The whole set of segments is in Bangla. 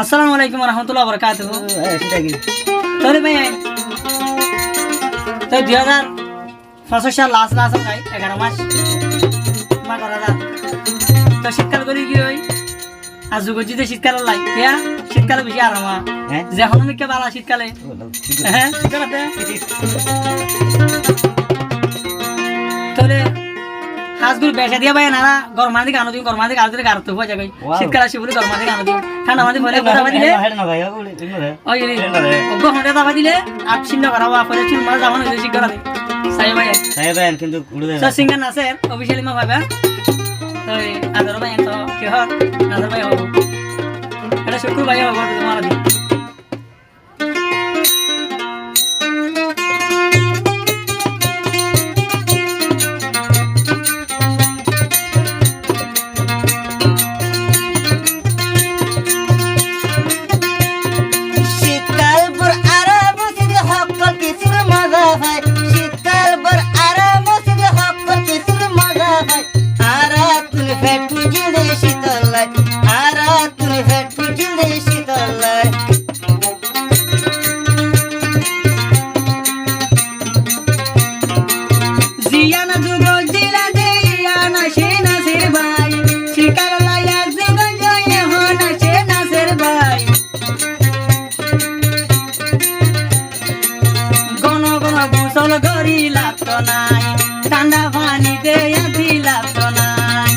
আসসালামু আলাইকুম ওয়া রাহমাতুল্লাহি ওয়া বারাকাতুহু। তাহলে ভাই তো 2005 সাল লাস্ট ভাই 11 মাস মা করা যা তো শীতকাল গলি কি হয় আর যুগজিতে শীতকাল লাই ইয়া শীতকালে বেশি আরাম হ্যাঁ যখন মিকে বালা শীতকালে হ্যাঁ শীতকালে তাহলে হাজগুলো বেশা দিয়া ভাই নারা গরমার দিকে আনো দিন গরমার দিকে আলো দিকে গারতে হয়ে যাবে শীতকাল আসে বলে গরমার দিকে আনো দিন ঠান্ডা মাঝে ভরে কথা দিলে ওই ওগো হন্ডা দাবা দিলে আট চিন্তা করা হওয়া পরে চুল মারা যাবো না শীতকাল সাহেব ভাই কিন্তু সিঙ্গার নাসের অফিসিয়ালি মা ভাইবা তো আদর ভাই তো কি হয় আদর ভাই হবো এটা শুক্র ভাই হবো তোমার দিন ঠান্ডা পানি দেয়া দিলাম তো নাই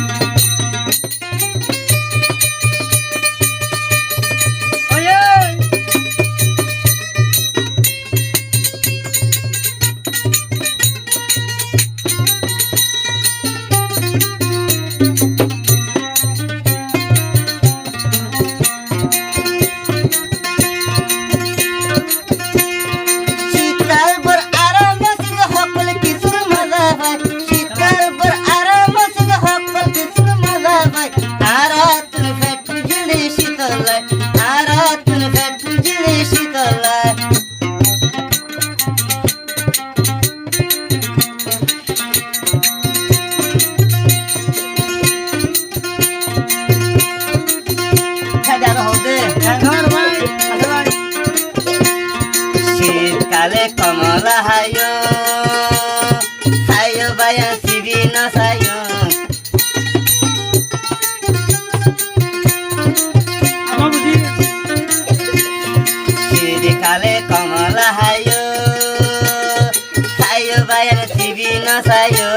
শীতকালে কমলা হায়ো সায়ো বায়া সিবি না সায়ো শীতকালে কমলা হায়ো সায়ো বায়া সিবি না সায়ো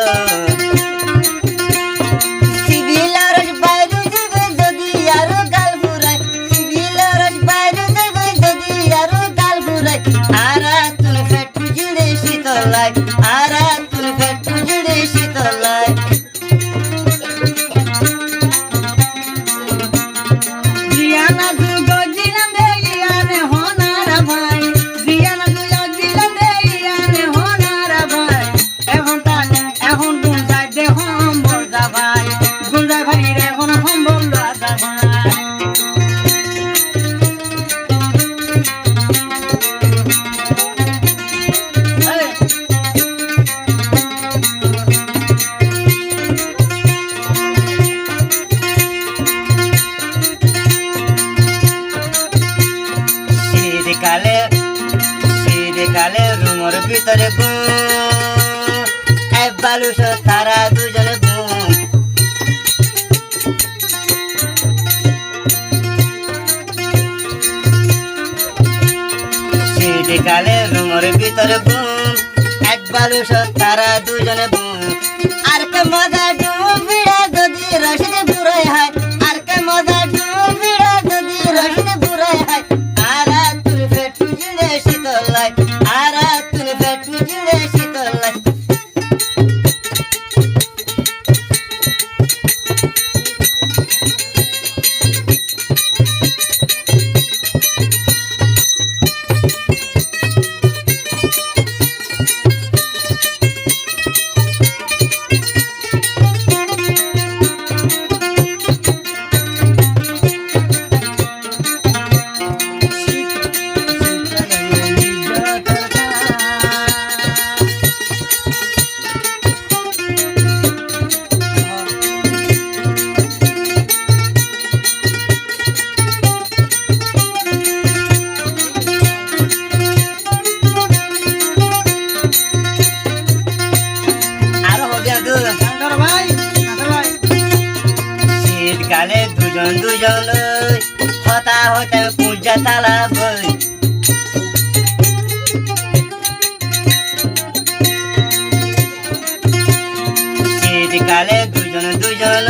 শীতকালে রুমের ভিতরে এক বালুস তারা দুজনে শীতকালে রুমের ভিতরে এক বালুস তারা দুজনে আর কে মজা ডুবিড়া যদি রসিদে বুড়াই হয় আর কে মজা ডুবিড়া যদি রসিদে বুড়াই হয় শীতকালে দুজন দুজন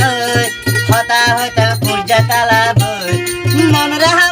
হতা হতা পূজা তালা বই মন রাহা